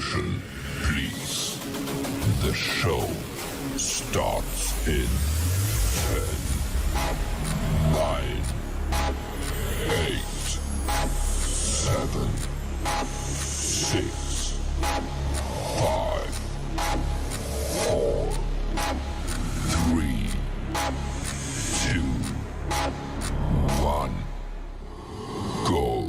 Attention, please. The show starts in 10, 9, 8, 7, 6, 5, 4, 3, 2, 1, go.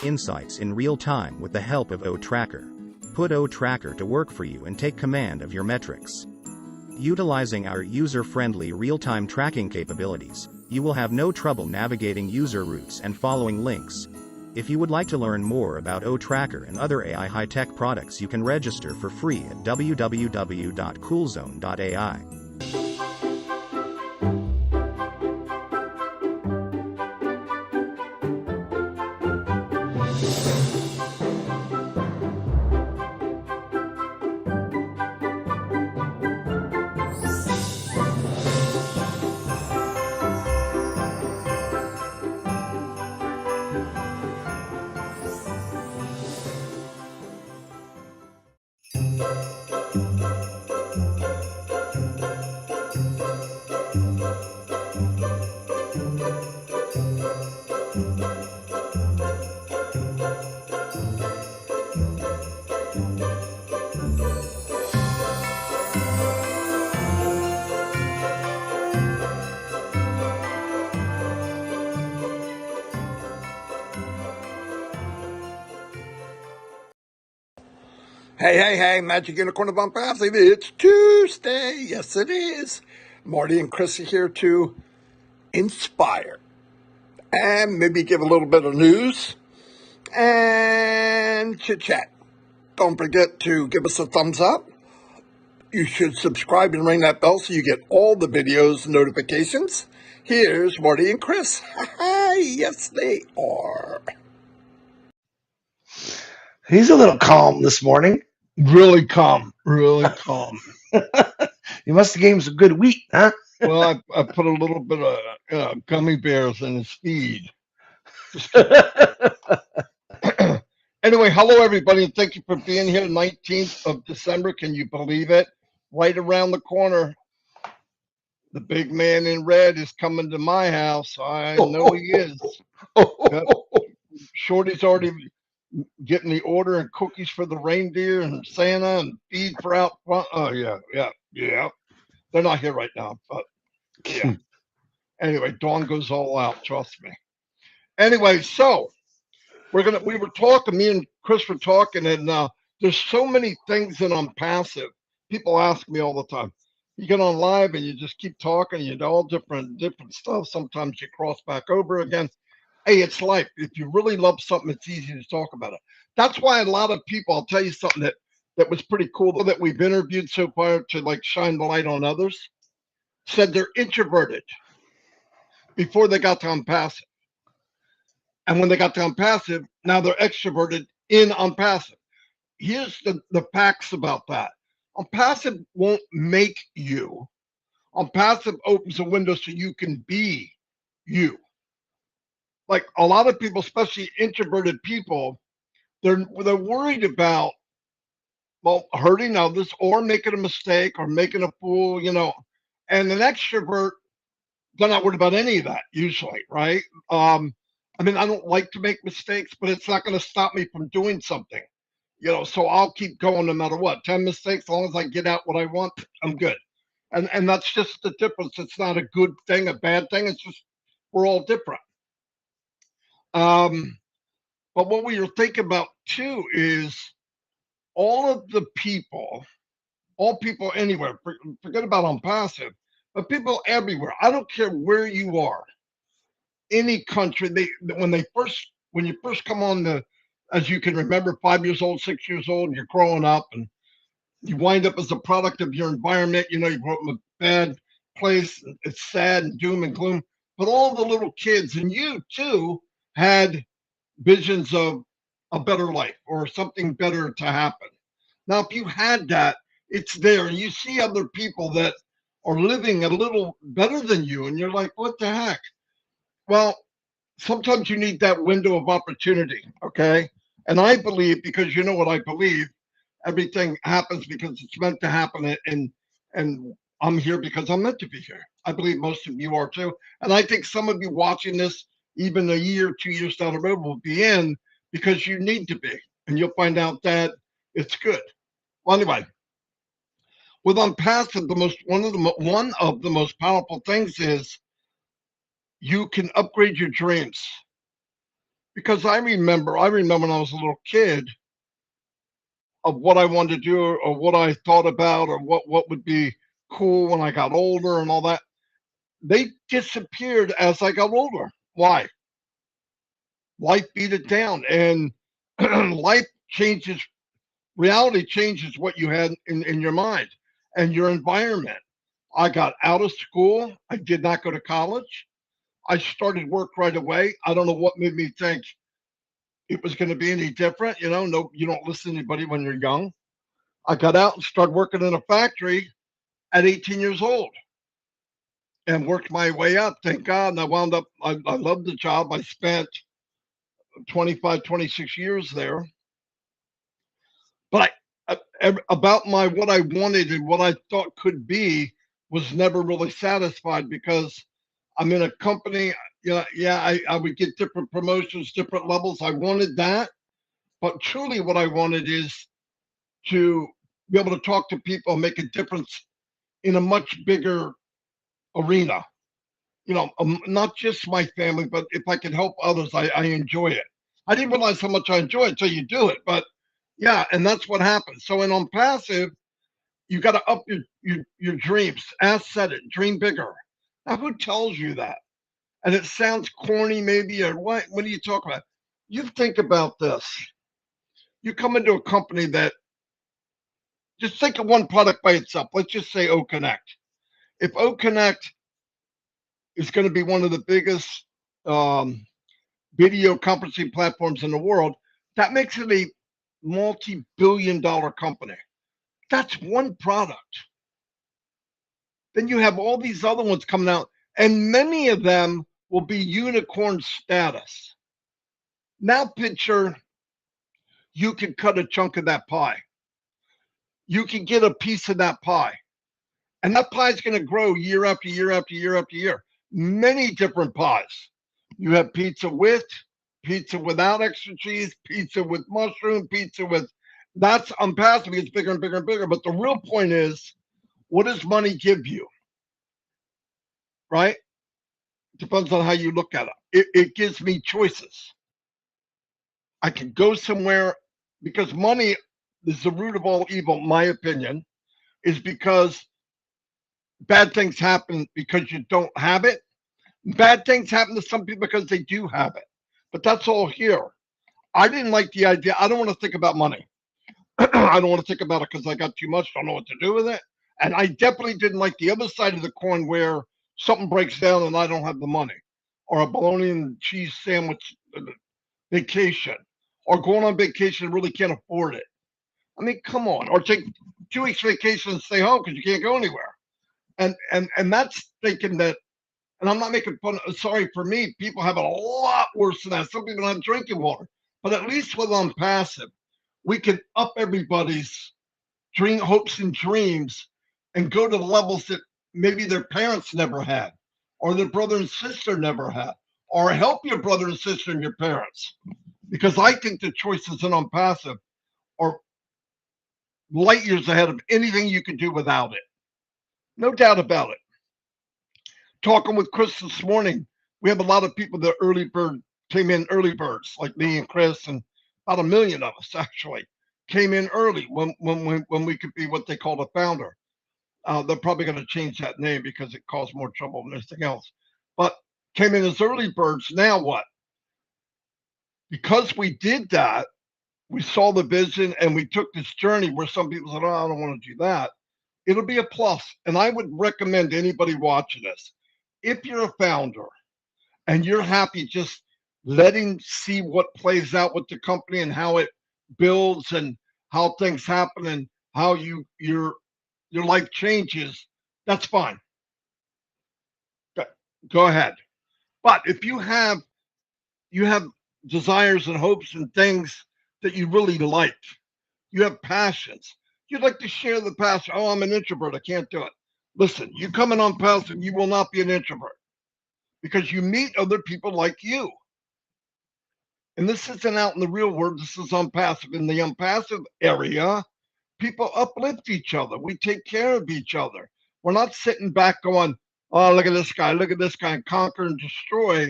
Insights in real time with the help of O-Tracker. Put O-Tracker to work for you and take command of your metrics. Utilizing our user-friendly real-time tracking capabilities, you will have no trouble navigating user routes and following links. If you would like to learn more about O-Tracker and other AI high-tech products, you can register for free at www.coolzone.ai. Hey, Magic Unicorn of Onpassive. It's Tuesday. Yes, it is. Marty and Chris are here to inspire and maybe give a little bit of news and chit-chat. Don't forget to give us a thumbs up. You should subscribe and ring that bell so you get all the videos and notifications. Here's Marty and Chris. Yes, they are. He's a little calm this morning. Really calm. You must have gave him some good wheat, huh? Well, I put a little bit of gummy bears in his feed. Anyway, hello everybody, and thank you for being here. 19th of December, can you believe it? Right around the corner, the big man in red is coming to my house. I know he is. Yep. Shorty's already getting the order and cookies for the reindeer and Santa and feed for out front. Oh yeah. They're not here right now, but yeah. Anyway, Dawn goes all out, trust me. Anyway, so we were talking, me and Chris were talking, and there's so many things in Onpassive. People ask me all the time. You get on live and you just keep talking, you know, all different stuff. Sometimes you cross back over again. Hey, it's life. If you really love something, it's easy to talk about it. That's why a lot of people, I'll tell you something that was pretty cool that we've interviewed so far to like shine the light on others, said they're introverted before they got to Onpassive. And when they got to Onpassive, now they're extroverted in Onpassive. Here's the facts about that. Onpassive won't make you. Onpassive opens a window so you can be you. Like a lot of people, especially introverted people, they're worried about, well, hurting others or making a mistake or making a fool, you know. And an extrovert, they're not worried about any of that usually, right? I mean, I don't like to make mistakes, but it's not going to stop me from doing something, you know. So I'll keep going no matter what. 10 mistakes, as long as I get out what I want, I'm good. And that's just the difference. It's not a good thing, a bad thing. It's just we're all different. But what we were thinking about too is all of the people, all people anywhere, forget about Onpassive, but people everywhere. I don't care where you are, any country. When you first come on the, as you can remember, 5 years old, 6 years old, you're growing up, and you wind up as a product of your environment. You know, you grew up in a bad place. It's sad and doom and gloom. But all the little kids, and you too, had visions of a better life or something better to happen. Now, if you had that, it's there. And you see other people that or living a little better than you. And you're like, what the heck? Well, sometimes you need that window of opportunity. Okay. And I believe, because you know what I believe, everything happens because it's meant to happen. And I'm here because I'm meant to be here. I believe most of you are too. And I think some of you watching this, even a year, 2 years down the road, will be in because you need to be. And you'll find out that it's good. Well, anyway, with Unpassive, one of the most powerful things is you can upgrade your dreams. Because I remember when I was a little kid of what I wanted to do, or what I thought about, or what would be cool when I got older and all that. They disappeared as I got older. Why? Life beat it down, and life changes, reality changes what you had in your mind and your environment. I got out of school. I did not go to college. I started work right away. I don't know what made me think it was going to be any different. You know, no, you don't listen to anybody when you're young. I got out and started working in a factory at 18 years old and worked my way up. Thank God. And I wound up, I loved the job. I spent 25, 26 years there. But about what I wanted and what I thought could be was never really satisfied, because I'm in a company. I would get different promotions, different levels. I wanted that. But truly what I wanted is to be able to talk to people and make a difference in a much bigger arena. Not just my family, but if I can help others, I enjoy it. I didn't realize how much I enjoy it until you do it. But yeah, and that's what happens. So in Onpassive, you got to up your dreams. As said it, dream bigger. Now, who tells you that? And it sounds corny maybe, or what are you talking about? You think about this. You come into a company that, just think of one product by itself. Let's just say O Connect. If O Connect is going to be one of the biggest video conferencing platforms in the world, that makes it a multi-billion-dollar company. That's one product. Then you have all these other ones coming out, and many of them will be unicorn status. Now picture you can cut a chunk of that pie. You can get a piece of that pie. And that pie is going to grow year after year after year after year. Many different pies. You have pizza with, pizza without extra cheese, pizza with mushroom, pizza with, that's Unpassive. It's bigger and bigger and bigger. But the real point is, what does money give you? Right? Depends on how you look at it. It gives me choices. I can go somewhere, because money is the root of all evil, my opinion, is because bad things happen because you don't have it. Bad things happen to some people because they do have it. But that's all here. I didn't like the idea. I don't want to think about money. I don't want to think about it because I got too much. Don't know what to do with it. And I definitely didn't like the other side of the coin, where something breaks down and I don't have the money, or a bologna and cheese sandwich vacation, or going on vacation and really can't afford it. I mean, come on. Or take 2 weeks vacation and stay home because you can't go anywhere. And that's thinking that, and I'm not making fun of, sorry for me, people have it a lot worse than that. Some people don't have drinking water. But at least with Unpassive, we can up everybody's hopes and dreams and go to levels that maybe their parents never had, or their brother and sister never had, or help your brother and sister and your parents. Because I think the choices in Unpassive are light years ahead of anything you can do without it. No doubt about it. Talking with Chris this morning, we have a lot of people that came in early birds, like me and Chris, and about 1 million of us actually came in early when we could be what they call a founder. They're probably going to change that name because it caused more trouble than anything else. But came in as early birds. Now what? Because we did that, we saw the vision and we took this journey where some people said, oh, I don't want to do that. It'll be a plus. And I would recommend anybody watching this, if you're a founder and you're happy just letting see what plays out with the company and how it builds and how things happen and how your life changes, That's fine. Go ahead. But if you have desires and hopes and things that you really like, you have passions, you'd like to share the passion. Oh, I'm an introvert, I can't do it. Listen, you come in Onpassive, you will not be an introvert because you meet other people like you. And this isn't out in the real world, this is Onpassive. In the Onpassive area, people uplift each other. We take care of each other. We're not sitting back going, oh, look at this guy, and conquer and destroy.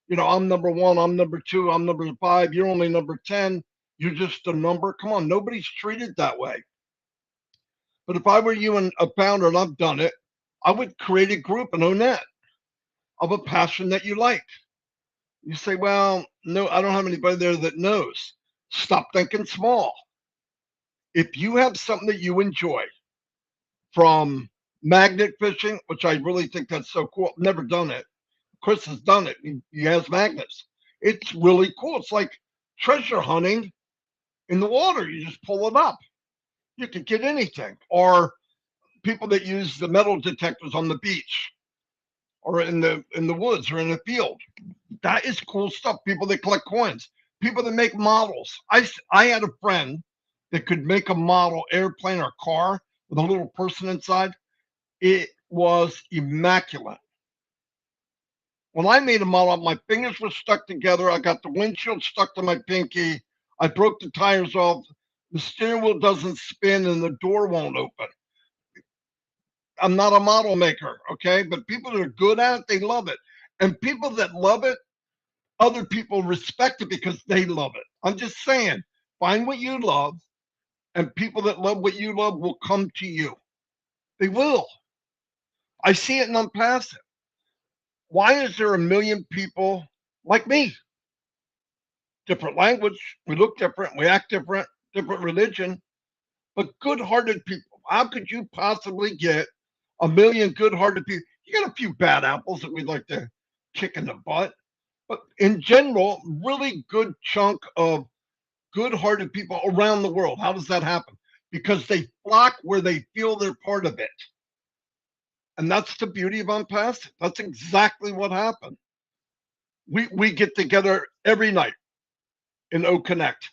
You know, I'm number one, I'm number two, I'm number five, you're only number 10. You're just a number. Come on, nobody's treated that way. But if I were you and a founder, and I've done it, I would create a group and own that of a passion that you like. You say, well, no, I don't have anybody there that knows. Stop thinking small. If you have something that you enjoy, from magnet fishing, which I really think that's so cool. I've never done it. Chris has done it. He has magnets. It's really cool. It's like treasure hunting in the water. You just pull it up. You can get anything. Or people that use the metal detectors on the beach or in the woods or in the field. That is cool stuff. People that collect coins. People that make models. I had a friend that could make a model airplane or car with a little person inside. It was immaculate. When I made a model, my fingers were stuck together. I got the windshield stuck to my pinky. I broke the tires off. The steering wheel doesn't spin and the door won't open. I'm not a model maker, okay? But people that are good at it, they love it. And people that love it, other people respect it because they love it. I'm just saying, find what you love, and people that love what you love will come to you. They will. I see it in Unpassive. Why is there a million people like me? Different language, we look different, we act different, different religion, but good-hearted people. How could you possibly get a million good-hearted people? You got a few bad apples that we'd like to kick in the butt, but in general, really good chunk of good-hearted people around the world. How does that happen? Because they flock where they feel they're part of it. And that's the beauty of Unpassive. That's exactly what happened. We get together every night in O Connect.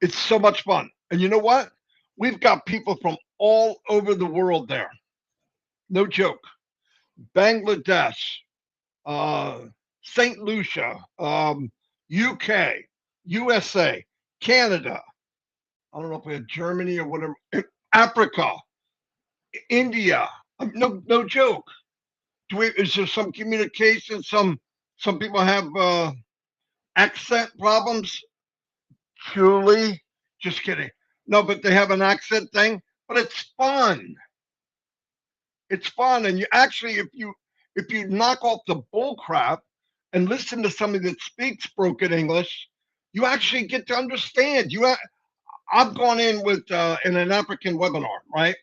It's so much fun. And you know what? We've got people from all over the world there. No joke. Bangladesh, St. Lucia, UK, USA, Canada. I don't know if we had Germany or whatever. Africa, India. No joke. Is there some communication? Some people have accent problems. Truly, just kidding. No, but they have an accent thing. But it's fun. It's fun, and you actually, if you knock off the bull crap and listen to somebody that speaks broken English, you actually get to understand. I've gone in with in an African webinar, right?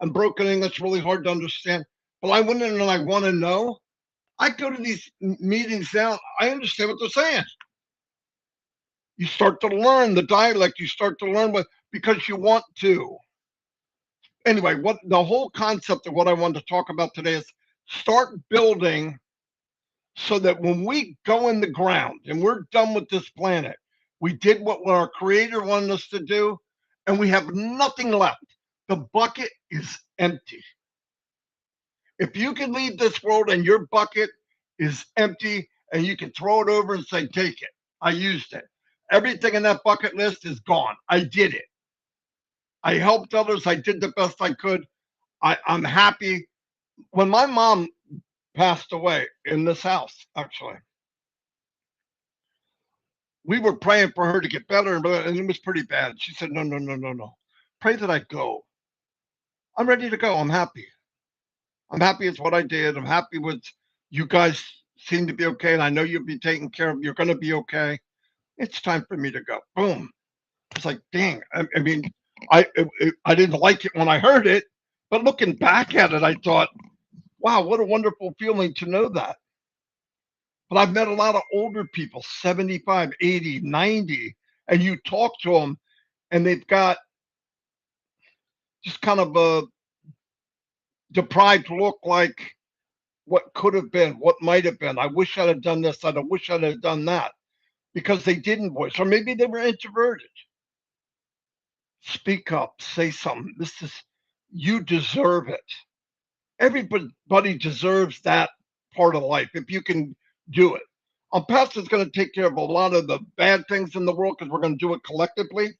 And broken English really hard to understand. But I went in and I want to know. I go to these meetings now. I understand what they're saying. You start to learn the dialect. You start to learn because you want to. Anyway, what the whole concept of what I wanted to talk about today is start building so that when we go in the ground and we're done with this planet, we did what our creator wanted us to do, and we have nothing left. The bucket is empty. If you can leave this world and your bucket is empty and you can throw it over and say, take it, I used it. Everything in that bucket list is gone. I did it. I helped others. I did the best I could. I'm happy. When my mom passed away in this house, actually, we were praying for her to get better, and it was pretty bad. She said, no. Pray that I go. I'm ready to go. I'm happy. I'm happy it's what I did. I'm happy with you guys seem to be okay, and I know you'll be taken care of. You're going to be okay. It's time for me to go. Boom. It's like, dang. I mean, I didn't like it when I heard it, but looking back at it, I thought, wow, what a wonderful feeling to know that. But I've met a lot of older people, 75, 80, 90, and you talk to them, and they've got just kind of deprived look like what could have been, what might have been. I wish I'd have done this. I wish I'd have done that because they didn't voice, or maybe they were introverted. Speak up, say something. You deserve it. Everybody deserves that part of life if you can do it. Unpassive is going to take care of a lot of the bad things in the world because we're going to do it collectively.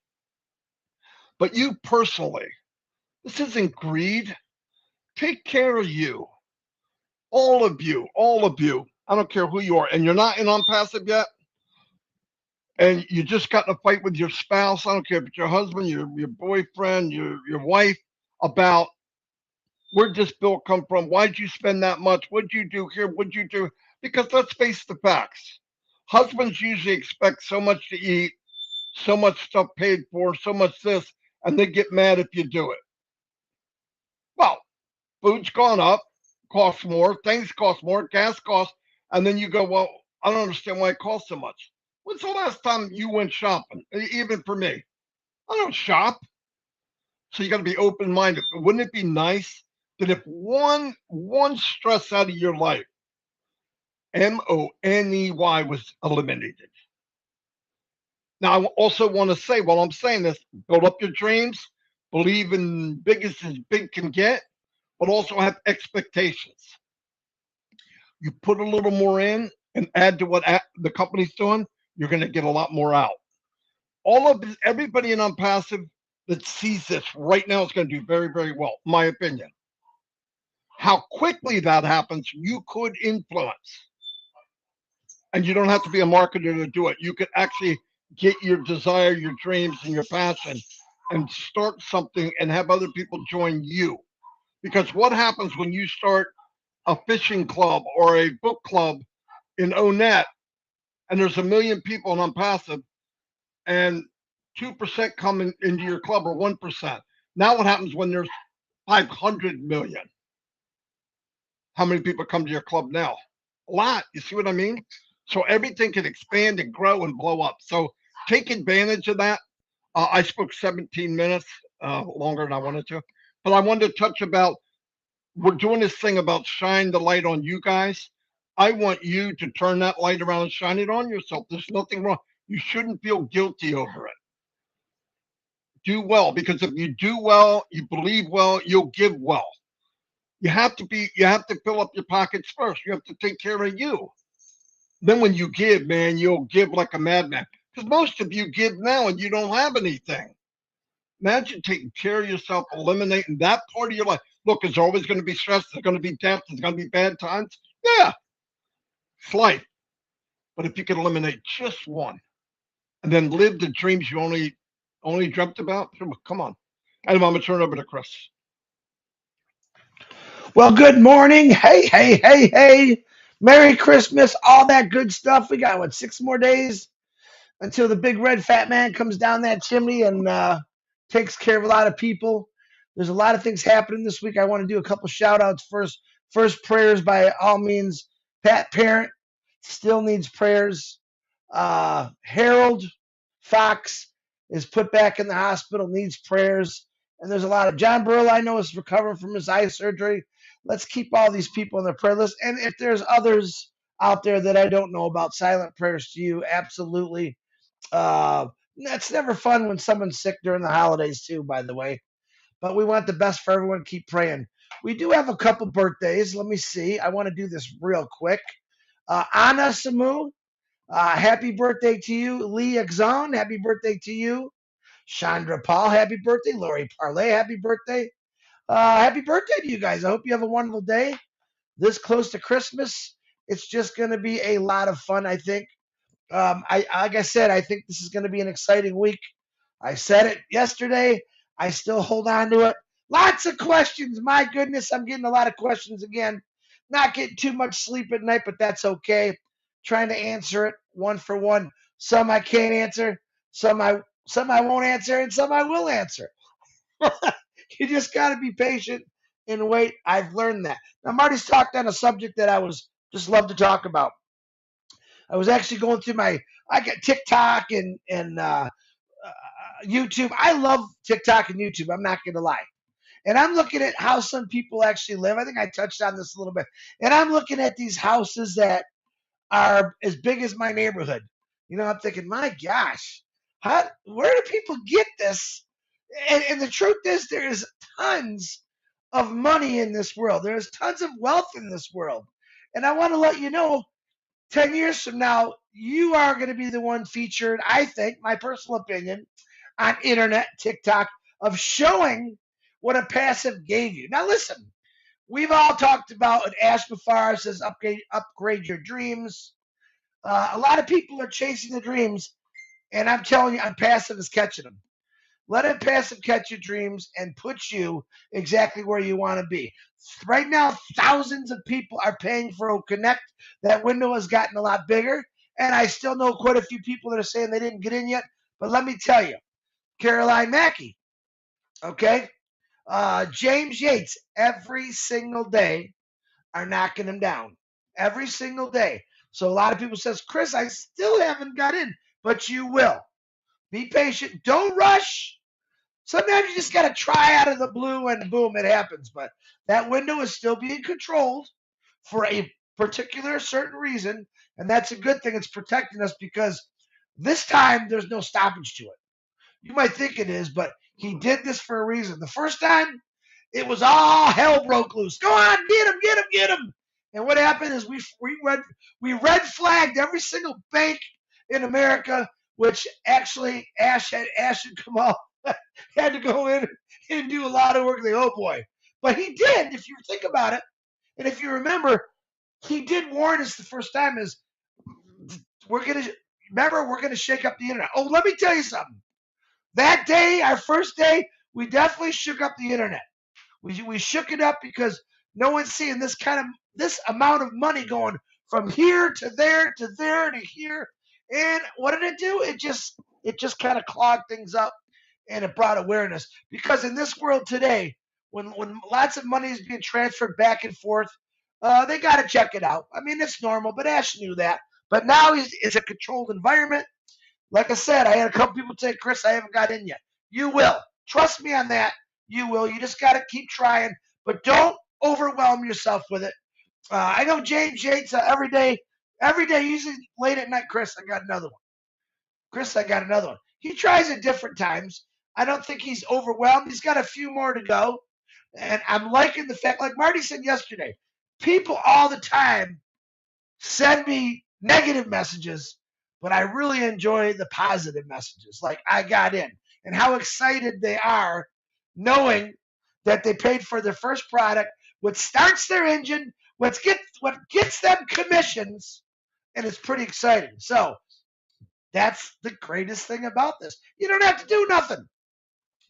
But you personally, this isn't greed. Take care of you. All of you. I don't care who you are. And you're not in Unpassive yet. And you just got in a fight with your spouse. I don't care if it's your husband, your boyfriend, your wife, about where'd this bill come from? Why'd you spend that much? What'd you do here? What'd you do? Because let's face the facts. Husbands usually expect so much to eat, so much stuff paid for, so much this, and they get mad if you do it. Well, food's gone up, costs more, things cost more, gas costs, and then you go, well, I don't understand why it costs so much. When's the last time you went shopping? Even for me, I don't shop. So you got to be open-minded. But wouldn't it be nice that if one stress out of your life, money, was eliminated? Now, I also want to say, while I'm saying this, build up your dreams, believe in biggest as big can get, but also have expectations. You put a little more in and add to what the company's doing, you're going to get a lot more out. Everybody in Unpassive that sees this right now is going to do very, very well, in my opinion. How quickly that happens, you could influence. And you don't have to be a marketer to do it. You could actually get your desire, your dreams, and your passion and start something and have other people join you. Because what happens when you start a fishing club or a book club in Onet and there's 1 million people in Unpassive and 2% come into your club or 1%? Now what happens when there's 500 million? How many people come to your club now? A lot. You see what I mean? So everything can expand and grow and blow up. So take advantage of that. I spoke 17 minutes, longer than I wanted to. But I wanted to touch about, we're doing this thing about shine the light on you guys. I want you to turn that light around and shine it on yourself. There's nothing wrong. You shouldn't feel guilty over it. Do well, because if you do well, you believe well, you'll give well. You have to fill up your pockets first. You have to take care of you. Then when you give, man, you'll give like a madman. Because most of you give now and you don't have anything. Imagine taking care of yourself, eliminating that part of your life. Look, there's always going to be stress. There's going to be death. There's going to be bad times. Yeah, it's life. But if you can eliminate just one and then live the dreams you only dreamt about, come on. And I'm going to turn it over to Chris. Well, good morning. Hey, hey, hey, hey. Merry Christmas, all that good stuff. We got, 6 more days until the big red fat man comes down that chimney and takes care of a lot of people. There's a lot of things happening this week. I want to do a couple shout outs first. First, prayers by all means. Pat Parent still needs prayers. Harold Fox is put back in the hospital, needs prayers. And there's a lot of John Burrell, I know, is recovering from his eye surgery. Let's keep all these people on the prayer list. And if there's others out there that I don't know about, silent prayers to you, absolutely. It's never fun when someone's sick during the holidays too, by the way. But we want the best for everyone. Keep praying. We do have a couple birthdays. Let me see. I want to do this real quick. Anna Samu, happy birthday to you. Lee Exon, happy birthday to you. Chandra Paul, happy birthday. Lori Parlay, happy birthday. Happy birthday to you guys. I hope you have a wonderful day. This close to Christmas, it's just going to be a lot of fun, I think. Like I said, I think this is going to be an exciting week. I said it yesterday. I still hold on to it. Lots of questions. My goodness, I'm getting a lot of questions again. Not getting too much sleep at night, but that's okay. Trying to answer it one for one. Some I can't answer. Some I won't answer, and some I will answer. You just got to be patient and wait. I've learned that. Now, Marty's talked on a subject that I was just love to talk about. I was actually going through I got TikTok and YouTube. I love TikTok and YouTube. I'm not going to lie. And I'm looking at how some people actually live. I think I touched on this a little bit. And I'm looking at these houses that are as big as my neighborhood. I'm thinking, my gosh, where do people get this? And the truth is, there is tons of money in this world. There's tons of wealth in this world. And I want to let you know, 10 years from now, you are going to be the one featured, I think, my personal opinion, on internet, TikTok, of showing what Onpassive gave you. Now, listen, we've all talked about what Ash Bafar says, upgrade your dreams. A lot of people are chasing the dreams, and I'm telling you, Onpassive is catching them. Let Onpassive catch your dreams and put you exactly where you want to be. Right now, thousands of people are paying for Connect. That window has gotten a lot bigger, and I still know quite a few people that are saying they didn't get in yet. But let me tell you, Caroline Mackey, okay, James Yates, every single day are knocking them down. Every single day. So a lot of people says, Chris, I still haven't got in, but you will. Be patient. Don't rush. Sometimes you just got to try out of the blue and boom, it happens. But that window is still being controlled for a particular certain reason. And that's a good thing. It's protecting us because this time there's no stoppage to it. You might think it is, but he did this for a reason. The first time, it was all hell broke loose. Go on, get him, get him, get him. And what happened is we red flagged every single bank in America, which actually Ash and Kamal had to go in and do a lot of work. Oh boy. But he did, if you think about it, and if you remember, he did warn us the first time is we're gonna shake up the internet. Oh, let me tell you something. That day, our first day, we definitely shook up the internet. We shook it up because no one's seeing this amount of money going from here to there to there to here. And what did it do? It just kind of clogged things up, and it brought awareness. Because in this world today, when lots of money is being transferred back and forth, they got to check it out. I mean, it's normal, but Ash knew that. But now it's a controlled environment. Like I said, I had a couple people say, Chris, I haven't got in yet. You will. Trust me on that. You will. You just got to keep trying, but don't overwhelm yourself with it. I know James Yates every day, usually late at night, Chris, I got another one. Chris, I got another one. He tries at different times. I don't think he's overwhelmed. He's got a few more to go. And I'm liking the fact, like Marty said yesterday, people all the time send me negative messages, but I really enjoy the positive messages. Like I got in and how excited they are knowing that they paid for their first product, what starts their engine, what gets them commissions, and it's pretty exciting. So that's the greatest thing about this. You don't have to do nothing.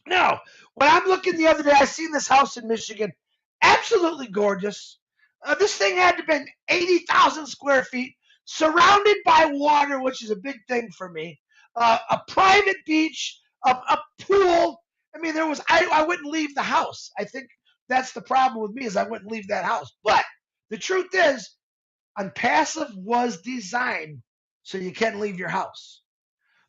No, when I'm looking the other day, I seen this house in Michigan, absolutely gorgeous. This thing had to be 80,000 square feet, surrounded by water, which is a big thing for me. A private beach, a pool. I mean, I wouldn't leave the house. I think that's the problem with me is I wouldn't leave that house. But the truth is, Onpassive was designed so you can't leave your house.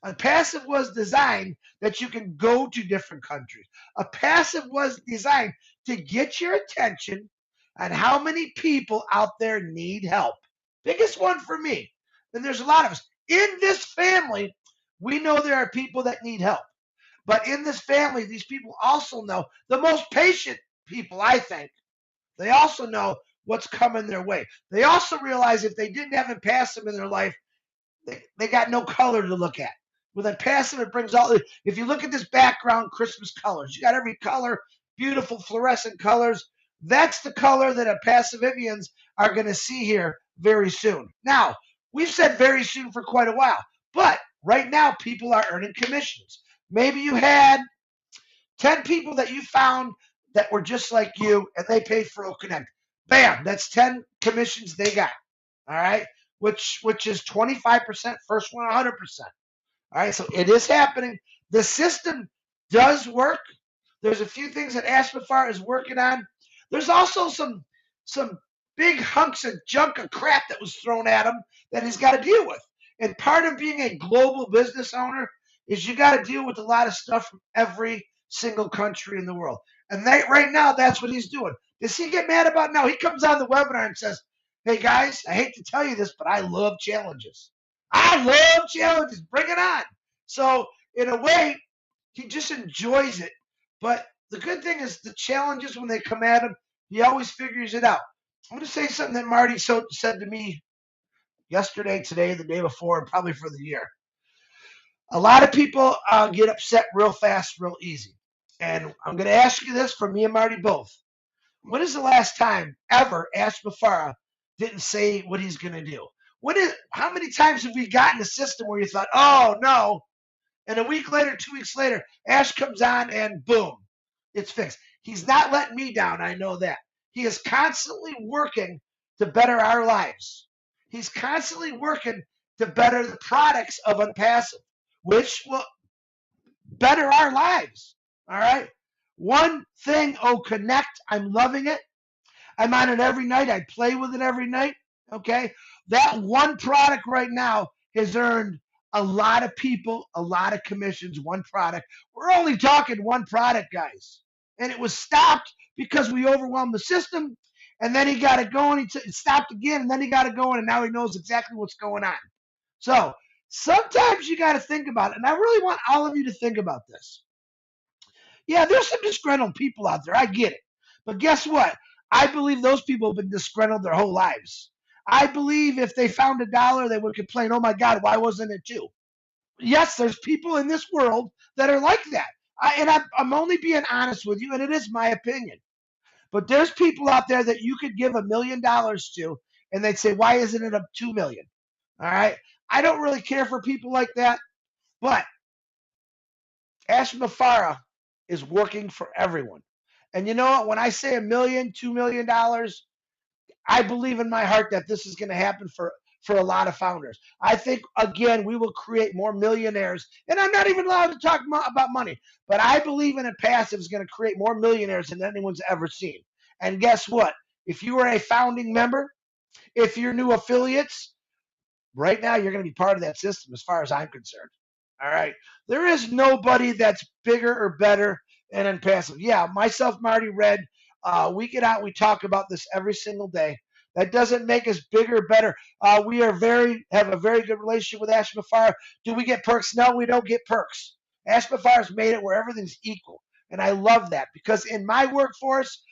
Onpassive was designed that you can go to different countries. Onpassive was designed to get your attention on how many people out there need help. Biggest one for me. And there's a lot of us. In this family, we know there are people that need help. But in this family, these people also know the most patient people, I think. They also know what's coming their way. They also realize if they didn't have Onpassive in their life, they got no color to look at. With Onpassive, it brings all. If you look at this background, Christmas colors, you got every color, beautiful fluorescent colors. That's the color that Onpassivians are going to see here very soon. Now, we've said very soon for quite a while, but right now people are earning commissions. Maybe you had 10 people that you found that were just like you, and they paid for Connect. Bam, that's 10 commissions they got. All right, which is 25%. First one, 100%. All right, so it is happening. The system does work. There's a few things that Ashbafar is working on. There's also some big hunks of junk of crap that was thrown at him that he's got to deal with. And part of being a global business owner is you got to deal with a lot of stuff from every single country in the world. And right now, that's what he's doing. Does he get mad about? No, he comes on the webinar and says, hey guys, I hate to tell you this, but I love challenges. I love challenges. Bring it on. So in a way, he just enjoys it. But the good thing is the challenges, when they come at him, he always figures it out. I'm going to say something that Marty said to me yesterday, today, the day before, and probably for the year. A lot of people get upset real fast, real easy. And I'm going to ask you this for me and Marty both. When is the last time ever Ash Mafara didn't say what he's going to do? How many times have we gotten a system where you thought, oh no, and a week later, 2 weeks later, Ash comes on and boom, it's fixed. He's not letting me down, I know that. He is constantly working to better our lives. He's constantly working to better the products of Onpassive, which will better our lives. All right. One thing, Connect. I'm loving it. I'm on it every night. I play with it every night. Okay. That one product right now has earned a lot of people a lot of commissions. One product. We're only talking one product, guys. And it was stopped because we overwhelmed the system. And then he got it going. It stopped again. And then he got it going. And now he knows exactly what's going on. So sometimes you got to think about it. And I really want all of you to think about this. Yeah, there's some disgruntled people out there. I get it. But guess what? I believe those people have been disgruntled their whole lives. I believe if they found $1, they would complain, oh my God, why wasn't it 2? Yes, there's people in this world that are like that. I'm only being honest with you, and it is my opinion. But there's people out there that you could give $1 million to, and they'd say, why isn't it up 2 million? All right. I don't really care for people like that, but Ash Mafara is working for everyone. And you know what? When I say $1 million, $2 million, I believe in my heart that this is going to happen for a lot of founders. I think, again, we will create more millionaires. And I'm not even allowed to talk about money, but I believe in Onpassive is going to create more millionaires than anyone's ever seen. And guess what? If you are a founding member, if you're new affiliates, right now you're going to be part of that system as far as I'm concerned. All right. There is nobody that's bigger or better than Onpassive. Yeah, myself, Marty, Red, we get out, we talk about this every single day. That doesn't make us bigger or better. We are have a very good relationship with Ash Mafara. Do we get perks? No, we don't get perks. Ash Mafara's made it where everything's equal. And I love that because in my workforce,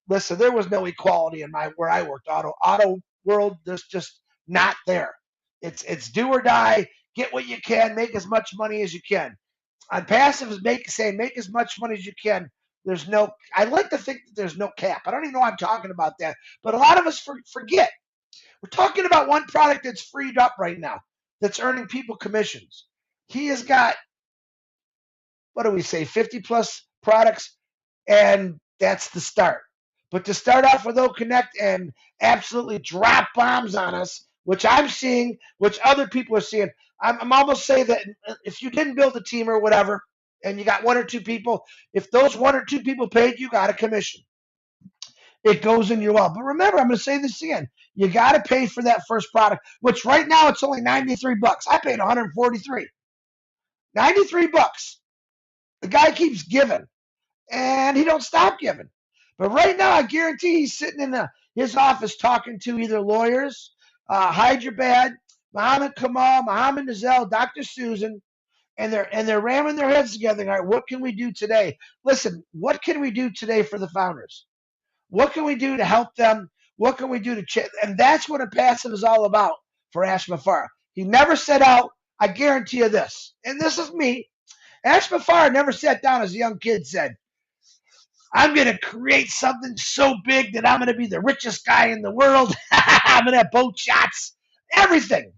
listen, there was no equality in where I worked, auto world. There's just not there. It's do or die. Get what you can. Make as much money as you can. Onpassive is make as much money as you can. I like to think that there's no cap. I don't even know why I'm talking about that. But a lot of us forget. We're talking about one product that's freed up right now, that's earning people commissions. He has got, 50 plus products, and that's the start. But to start off with Connect and absolutely drop bombs on us, which I'm seeing, which other people are seeing, I'm almost saying that if you didn't build a team or whatever, and you got 1 or 2 people, if those 1 or 2 people paid, you got a commission. It goes in your wallet. But remember, I'm going to say this again. You got to pay for that first product, which right now it's only $93. I paid $143. $93. The guy keeps giving, and he don't stop giving. But right now, I guarantee he's sitting in his office talking to either lawyers, Hyderabad, Muhammad Kamal, Muhammad Nazel, Dr. Susan, and they're ramming their heads together. All right, what can we do today? Listen, what can we do today for the founders? What can we do to help them? What can we do to and that's what Onpassive is all about for Ash Mafara. He never set out, I guarantee you this, and this is me. Ash Mafara never sat down as a young kid said, I'm going to create something so big that I'm going to be the richest guy in the world. I'm going to have boat shots, everything.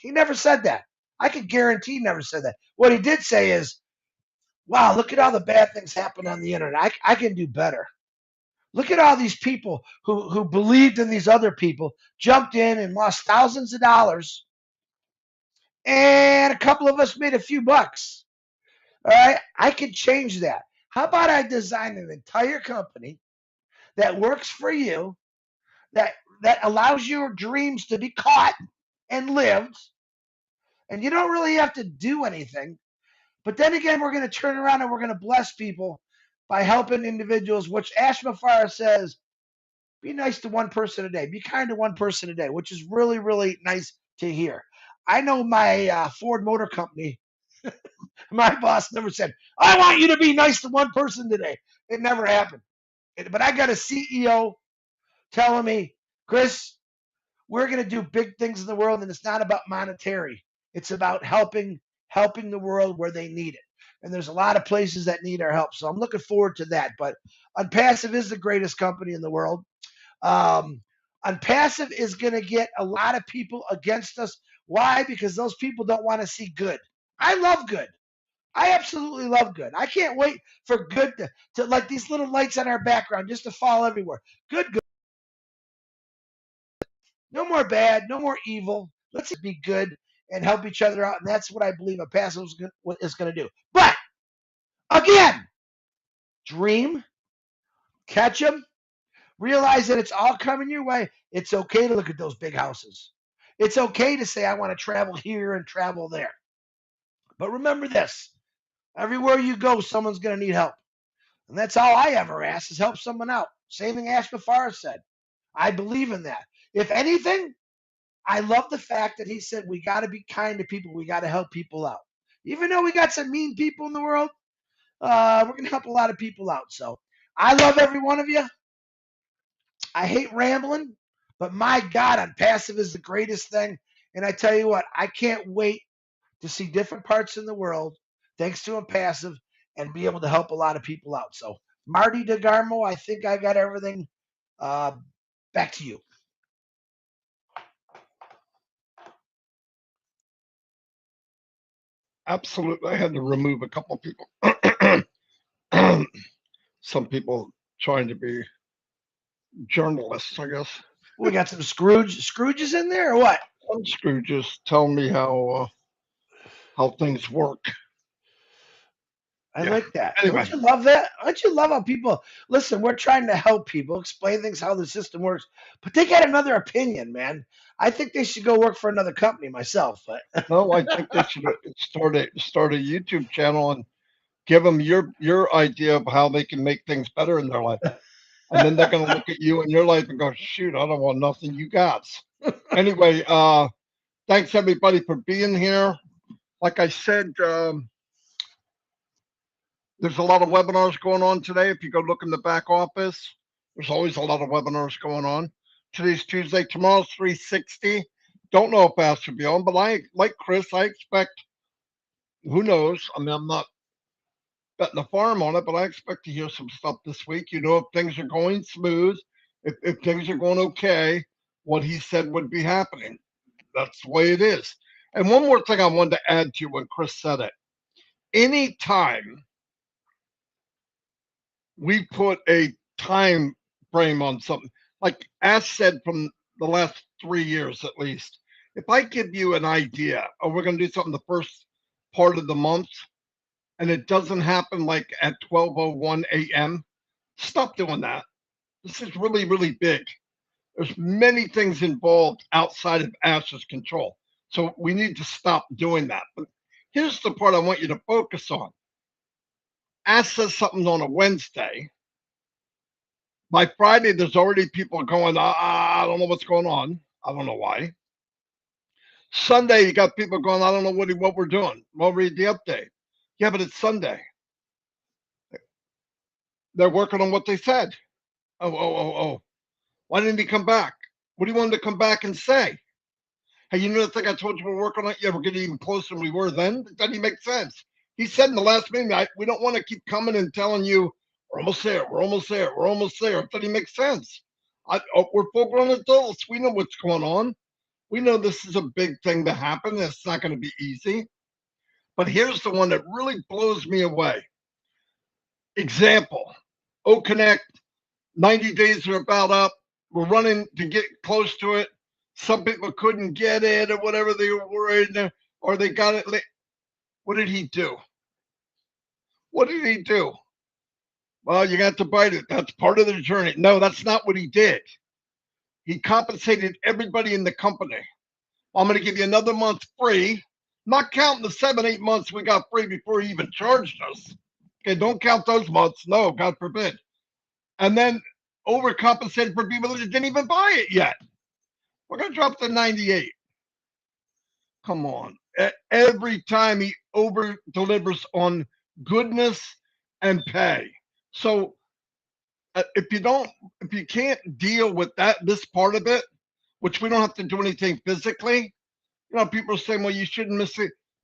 He never said that. I can guarantee he never said that. What he did say is, wow, look at all the bad things happen on the internet. I can do better. Look at all these people who believed in these other people, jumped in and lost thousands of dollars, and a couple of us made a few bucks. All right, I can change that. How about I design an entire company that works for you, that allows your dreams to be caught and lived, and you don't really have to do anything. But then again, we're going to turn around and we're going to bless people by helping individuals, which Ashmafara says, be nice to one person a day, be kind to one person a day, which is really, really nice to hear. I know my Ford Motor Company, my boss never said, I want you to be nice to one person today. It never happened. But I got a CEO telling me, Chris, we're going to do big things in the world, and it's not about monetary. It's about helping the world where they need it. And there's a lot of places that need our help. So I'm looking forward to that. But Unpassive is the greatest company in the world. Unpassive is going to get a lot of people against us. Why? Because those people don't want to see good. I love good. I absolutely love good. I can't wait for good to like these little lights on our background just to fall everywhere. Good, good. No more bad, no more evil. Let's be good and help each other out. And that's what I believe Onpassive is going to do. But again, dream, catch them, realize that it's all coming your way. It's okay to look at those big houses. It's okay to say, I want to travel here and travel there. But remember this, everywhere you go, someone's going to need help. And that's all I ever ask is help someone out. Same thing Ashmafara said. I believe in that. If anything, I love the fact that he said we got to be kind to people. We got to help people out. Even though we got some mean people in the world, we're going to help a lot of people out. So I love every one of you. I hate rambling, but my God, Onpassive is the greatest thing. And I tell you what, I can't wait to see different parts in the world, thanks to Onpassive, and be able to help a lot of people out. So Marty DeGarmo, I think I got everything. Back to you. Absolutely. I had to remove a couple of people. Some people trying to be journalists, I guess. We got some Scrooges in there or what? Some Scrooges tell me how things work. I Yeah. like that. Anyway. Don't you love that? Don't you love how people listen? We're trying to help people, explain things how the system works, but they got another opinion, man. I think they should go work for another company myself. But No, I think they should start a YouTube channel and give them your idea of how they can make things better in their life. And then they're going to look at you in your life and go, shoot, I don't want nothing you got. Anyway, thanks everybody for being here. Like I said, there's a lot of webinars going on today. If you go look in the back office, there's always a lot of webinars going on. Today's Tuesday. Tomorrow's 360. Don't know if Bass will be on, but like Chris, I expect, who knows? I mean, I'm not betting the farm on it, but I expect to hear some stuff this week. If things are going smooth, if things are going okay, what he said would be happening. That's the way it is. And one more thing I wanted to add to you when Chris said it. Anytime we put a time frame on something, like Ash said from the last 3 years at least, if I give you an idea, we're going to do something the first part of the month, and it doesn't happen like at 12:01 a.m., stop doing that. This is really, really big. There's many things involved outside of Ash's control. So we need to stop doing that. But here's the part I want you to focus on. Ash says something on a Wednesday. By Friday, there's already people going, I don't know what's going on. I don't know why. Sunday, you got people going, I don't know what we're doing. Well, read the update. Yeah, but it's Sunday. They're working on what they said. Oh. Why didn't he come back? What do you want him to come back and say? Hey, you know the thing I told you we're working on? Yeah, we're getting even closer than we were then. It doesn't even make sense. He said in the last meeting, we don't want to keep coming and telling you, we're almost there, we're almost there, we're almost there. It doesn't make sense. We're full-grown adults. We know what's going on. We know this is a big thing to happen. It's not going to be easy. But here's the one that really blows me away. Example, O-Connect, 90 days are about up. We're running to get close to it. Some people couldn't get it or whatever they were worried, or they got it late. What did he do? What did he do? Well, you got to bite it. That's part of the journey. No, that's not what he did. He compensated everybody in the company. I'm going to give you another month free, not counting the 7-8 months we got free before he even charged us. Okay, don't count those months. No, God forbid. And then overcompensated for people that didn't even buy it yet. We're going to drop to 98. Come on. Every time he over delivers on goodness and pay. So if you can't deal with this part of it, which we don't have to do anything physically, people are saying, well, you shouldn't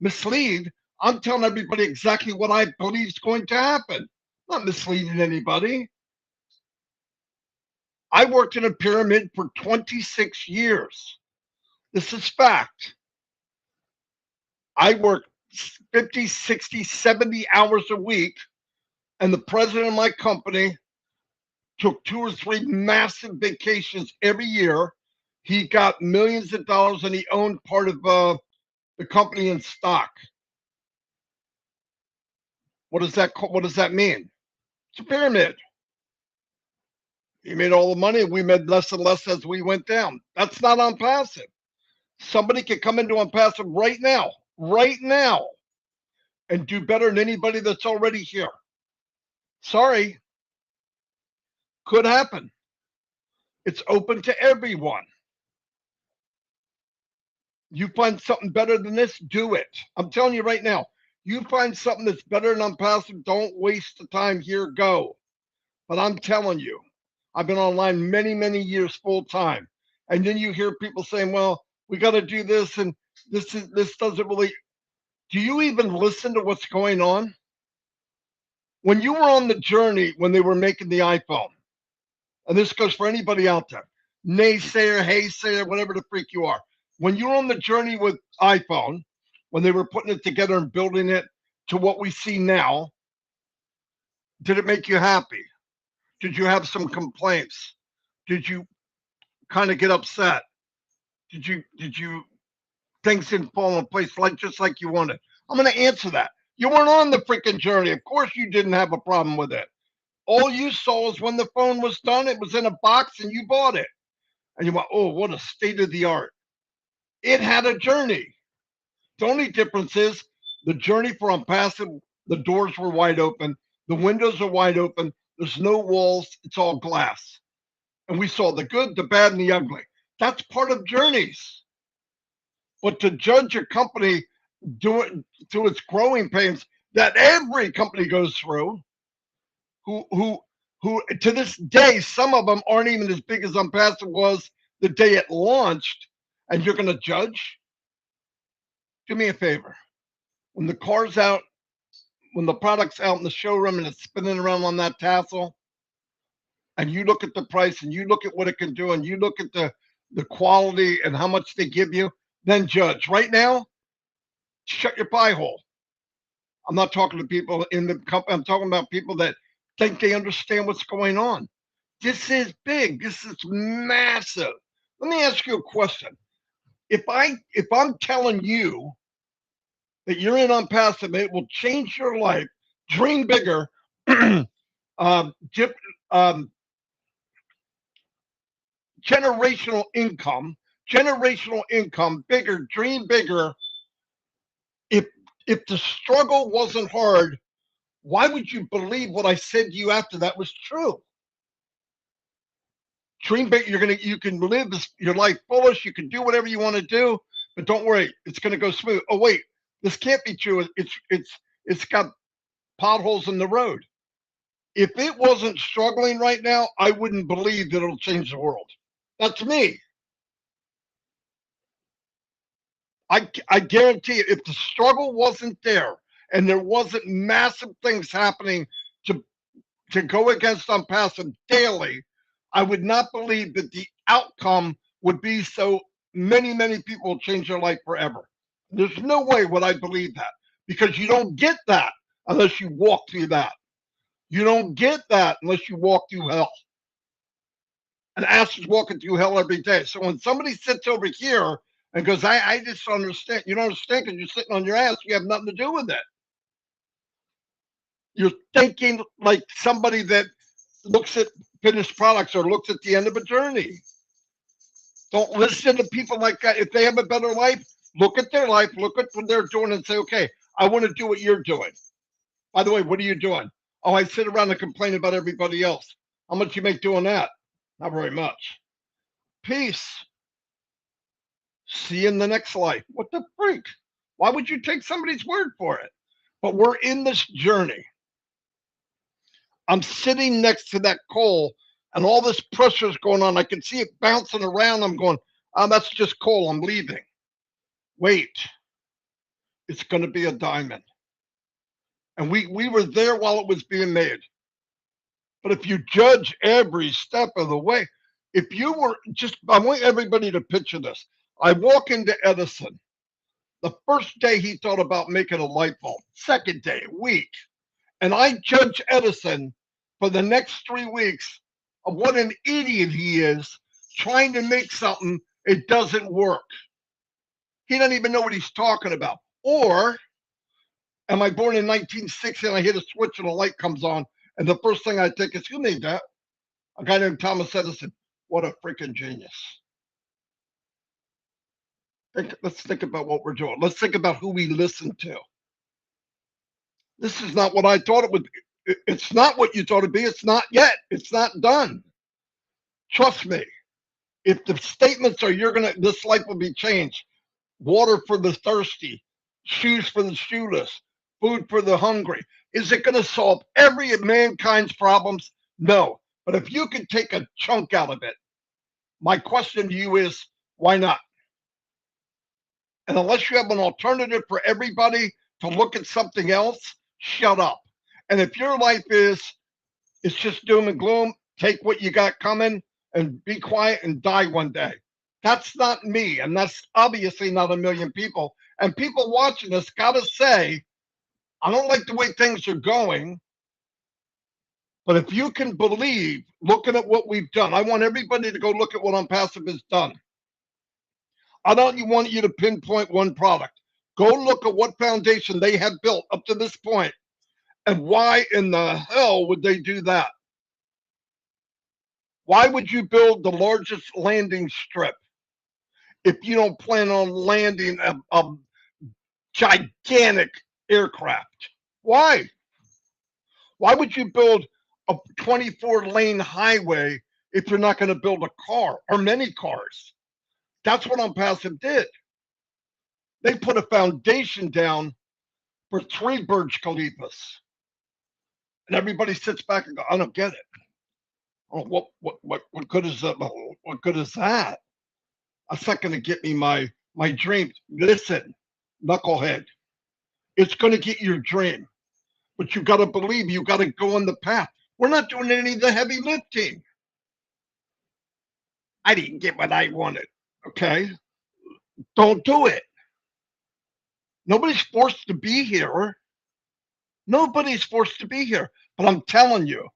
mislead. I'm telling everybody exactly what I believe is going to happen. I'm not misleading anybody. I worked in a pyramid for 26 years. This is fact. I worked 50, 60, 70 hours a week, and the president of my company took 2 or 3 massive vacations every year. He got millions of dollars, and he owned part of the company in stock. What does that mean? It's a pyramid. He made all the money, and we made less and less as we went down. That's not Onpassive. Somebody could come into Onpassive right now, and do better than anybody that's already here. Sorry. Could happen. It's open to everyone. You find something better than this, do it. I'm telling you right now, you find something that's better than Onpassive, don't waste the time here, go. But I'm telling you, I've been online many, many years full time. And then you hear people saying, well, we got to do this, and this doesn't really. Do you even listen to what's going on? When you were on the journey, when they were making the iPhone, and this goes for anybody out there, naysayer, haysayer, whatever the freak you are. When you were on the journey with iPhone, when they were putting it together and building it to what we see now, did it make you happy? Did you have some complaints? Did you kind of get upset? Did you things didn't fall in place just like you wanted? I'm going to answer that. You weren't on the freaking journey. Of course you didn't have a problem with it. All you saw is when the phone was done, it was in a box and you bought it. And you went, oh, what a state of the art. It had a journey. The only difference is the journey for Onpassive, the doors were wide open. The windows are wide open. There's no walls. It's all glass. And we saw the good, the bad, and the ugly. That's part of journeys. But to judge a company through its growing pains that every company goes through, who to this day, some of them aren't even as big as Onpassive was the day it launched, and you're going to judge? Do me a favor. When the car's out, when the product's out in the showroom and it's spinning around on that tassel, and you look at the price and you look at what it can do and you look at the quality and how much they give you, then judge. Right now, shut your pie hole. I'm not talking to people in the company. I'm talking about people that think they understand what's going on. This is big. This is massive. Let me ask you a question. If I'm telling you that you're in Onpassive, it will change your life. Dream bigger. Generational income, bigger, dream bigger. If the struggle wasn't hard, why would you believe what I said to you after that was true? Dream big. You can live your life foolish. You can do whatever you want to do, but don't worry, it's going to go smooth. Oh wait, this can't be true. It's got potholes in the road. If it wasn't struggling right now, I wouldn't believe that it'll change the world. That's me. I guarantee you, if the struggle wasn't there and there wasn't massive things happening to go against Onpassive daily, I would not believe that the outcome would be so many, many people will change their life forever. There's no way would I believe that, because you don't get that unless you walk through that. You don't get that unless you walk through hell. And Ash is walking through hell every day. So when somebody sits over here and goes, I just don't understand. You don't understand because you're sitting on your ass. You have nothing to do with it. You're thinking like somebody that looks at finished products or looks at the end of a journey. Don't listen to people like that. If they have a better life, look at their life, look at what they're doing and say, okay, I want to do what you're doing. By the way, what are you doing? Oh, I sit around and complain about everybody else. How much you make doing that? Not very much. Peace. See you in the next life. What the freak? Why would you take somebody's word for it? But we're in this journey. I'm sitting next to that coal and all this pressure is going on. I can see it bouncing around. I'm going, oh, that's just coal. I'm leaving. Wait, it's going to be a diamond. And we were there while it was being made. But if you judge every step of the way, if you were just, I want everybody to picture this. I walk into Edison. The first day he thought about making a light bulb, second day, a week. And I judge Edison for the next 3 weeks of what an idiot he is trying to make something, it doesn't work. He doesn't even know what he's talking about. Or am I born in 1960 and I hit a switch and a light comes on and the first thing I think is, who made that? A guy named Thomas Edison. What a freaking genius. Let's think about what we're doing. Let's think about who we listen to. This is not what I thought it would be. It's not what you thought it'd be. It's not yet. It's not done. Trust me. If the statements are this life will be changed, water for the thirsty, shoes for the shoeless, food for the hungry, is it going to solve every mankind's problems? No. But if you can take a chunk out of it, my question to you is, why not? And unless you have an alternative for everybody to look at something else, shut up. And if your life is, it's just doom and gloom, take what you got coming and be quiet and die one day. That's not me. And that's obviously not a million people. And people watching us got to say, I don't like the way things are going. But if you can believe, looking at what we've done, I want everybody to go look at what Onpassive has done. I don't want you to pinpoint one product. Go look at what foundation they have built up to this point, and why in the hell would they do that? Why would you build the largest landing strip if you don't plan on landing a gigantic aircraft? Why? Why would you build a 24-lane highway if you're not going to build a car or many cars? That's what Onpassive did. They put a foundation down for 3 Burj Khalifas. And everybody sits back and goes, I don't get it. Oh, what good is that? What good is that? That's not going to get me my dreams. Listen, knucklehead, it's going to get your dream. But you got to believe, you got to go on the path. We're not doing any of the heavy lifting. I didn't get what I wanted. Okay, don't do it. Nobody's forced to be here. Nobody's forced to be here. But I'm telling you,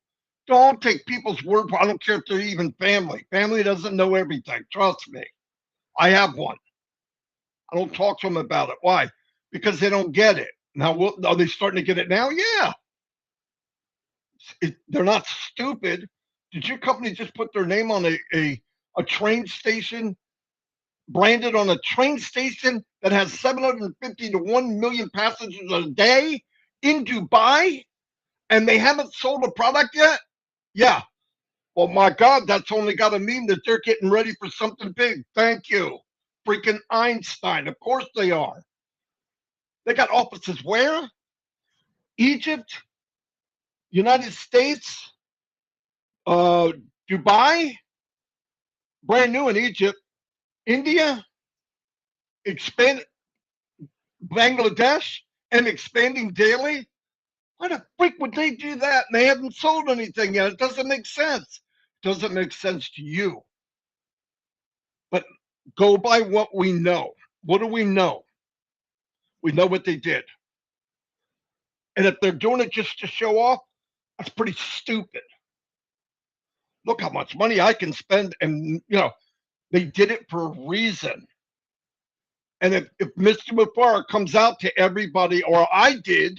don't take people's word for it. I don't care if they're even family. Family doesn't know everything. Trust me. I have one. I don't talk to them about it. Why? Because they don't get it. Now, are they starting to get it now? Yeah. They're not stupid. Did your company just put their name on a train station, branded on a train station that has 750 to 1 million passengers a day in Dubai, and they haven't sold a product yet? Yeah. Well, my God, that's only got to mean that they're getting ready for something big. Thank you. Freaking Einstein. Of course they are. They got offices where? Egypt, United States, Dubai, brand new in Egypt, India, Bangladesh, and expanding daily. Why the freak would they do that? And they haven't sold anything yet. It doesn't make sense. It doesn't make sense to you. But go by what we know. What do we know? We know what they did. And if they're doing it just to show off, that's pretty stupid. Look how much money I can spend. And, they did it for a reason. And if Mr. Mubarak comes out to everybody, or I did,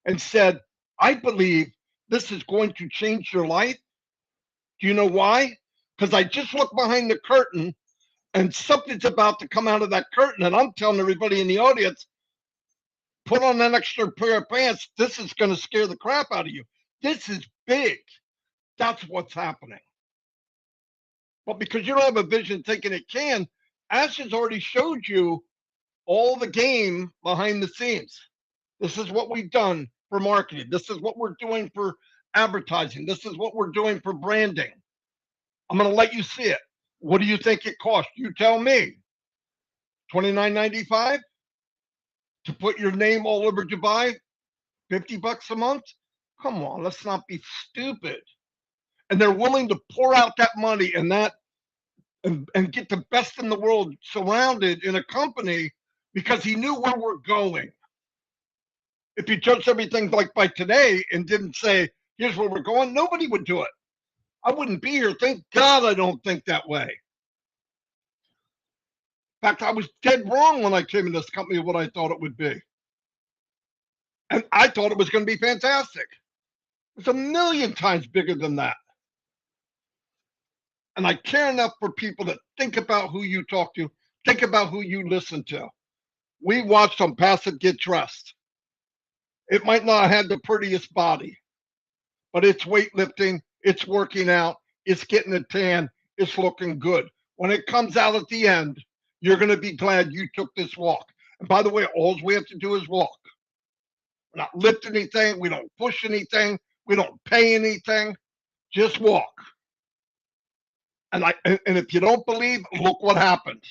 and said, I believe this is going to change your life. Do you know why? Because I just looked behind the curtain and something's about to come out of that curtain. And I'm telling everybody in the audience, put on an extra pair of pants. This is going to scare the crap out of you. This is big. That's what's happening. But because you don't have a vision thinking it can, Ash has already showed you all the game behind the scenes. This is what we've done for marketing. This is what we're doing for advertising. This is what we're doing for branding. I'm going to let you see it. What do you think it costs? You tell me. $29.95 to put your name all over Dubai? $50 a month? Come on, let's not be stupid. And they're willing to pour out that money and get the best in the world surrounded in a company because he knew where we're going. If you judged everything like by today and didn't say, here's where we're going, nobody would do it. I wouldn't be here. Thank God I don't think that way. In fact, I was dead wrong when I came in this company of what I thought it would be. And I thought it was going to be fantastic. It's a million times bigger than that. And I care enough for people to think about who you talk to, think about who you listen to. We watched Onpassive get dressed. It might not have had the prettiest body, but it's weightlifting, it's working out, it's getting a tan, it's looking good. When it comes out at the end, you're going to be glad you took this walk. And by the way, all we have to do is walk. We're not lift anything. We don't push anything. We don't pay anything. Just walk. And if you don't believe, look what happened.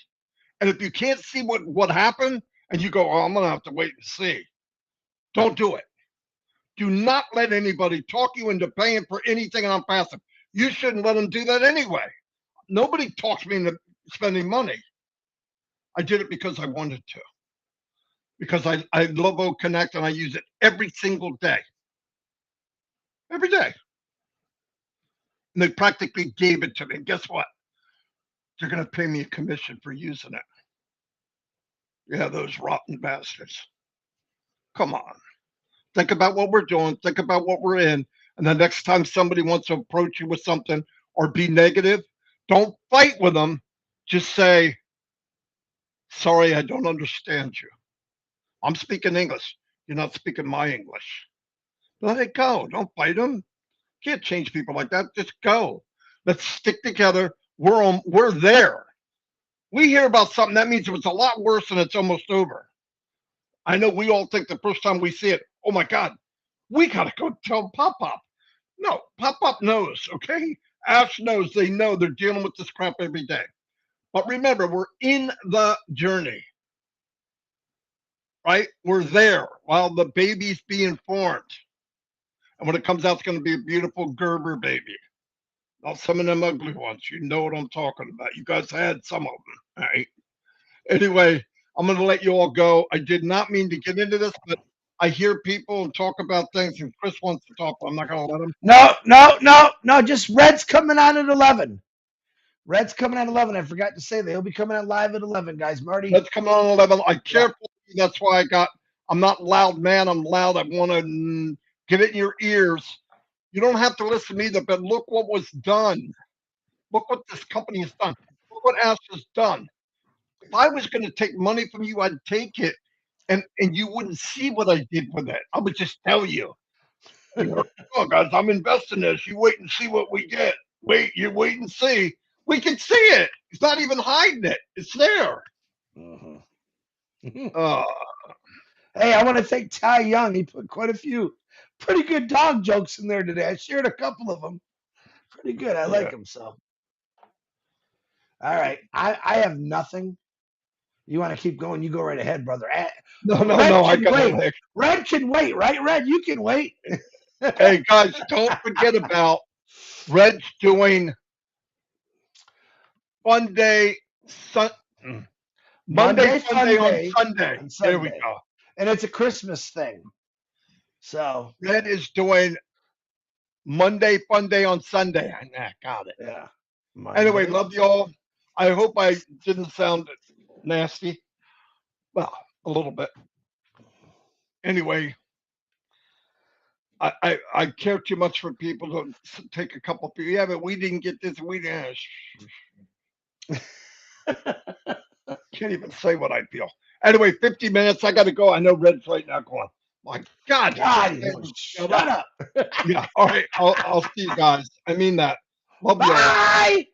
And if you can't see what happened, and you go, oh, I'm going to have to wait and see. Don't do it. Do not let anybody talk you into paying for anything on Onpassive. You shouldn't let them do that anyway. Nobody talks me into spending money. I did it because I wanted to. Because I love OConnect and I use it every single day. Every day. And they practically gave it to me. And guess what? They're going to pay me a commission for using it. Yeah, those rotten bastards. Come on. Think about what we're doing. Think about what we're in. And the next time somebody wants to approach you with something or be negative, don't fight with them. Just say, sorry, I don't understand you. I'm speaking English. You're not speaking my English. Let it go. Don't fight them. Can't change people like that. Just go. Let's stick together. We're there. We hear about something, that means it was a lot worse and it's almost over. I know we all think the first time we see it, oh my God, we got to go tell Pop-Up. No, Pop-Up knows, okay? Ash knows. They know they're dealing with this crap every day. But remember, we're in the journey, right? We're there while the baby's being formed. And when it comes out, it's going to be a beautiful Gerber baby. Not some of them ugly ones. You know what I'm talking about. You guys had some of them, right? Anyway, I'm going to let you all go. I did not mean to get into this, but I hear people talk about things, and Chris wants to talk, but I'm not going to let him. No. Just Red's coming on at 11. Red's coming at 11. I forgot to say that. He'll be coming on live at 11, guys. Marty. Let's come on 11. I care for you. That's why I'm not loud, man. I'm loud. I want to get it in your ears. You don't have to listen to me, but look what was done. Look what this company has done. Look what Ash has done. If I was going to take money from you, I'd take it, and you wouldn't see what I did with it. I would just tell you. Oh, guys, I'm investing this. You wait and see what we get. You wait and see. We can see it. He's not even hiding it. It's there. Hey, I want to thank Ty Young. He put quite a few pretty good dog jokes in there today. I shared a couple of them. Pretty good. I like them. So, all right. I have nothing. You want to keep going? You go right ahead, brother. No. I got wait. Red can wait, right? Red, you can wait. Hey, guys, don't forget about Red's doing Monday, Sunday on Sunday. There we go. And it's a Christmas thing. So Red is doing Monday Fun Day on Sunday. Got it. Yeah. Anyway, love y'all. I hope I didn't sound nasty. Well, a little bit. Anyway, I care too much for people to take a couple of people. Yeah, but we didn't get this. We didn't. Can't even say what I feel. Anyway, 50 minutes. I got to go. I know Red's right now going, my God. God, damn, shut up. Yeah. All right. I'll see you guys. I mean that. Love you all. Bye.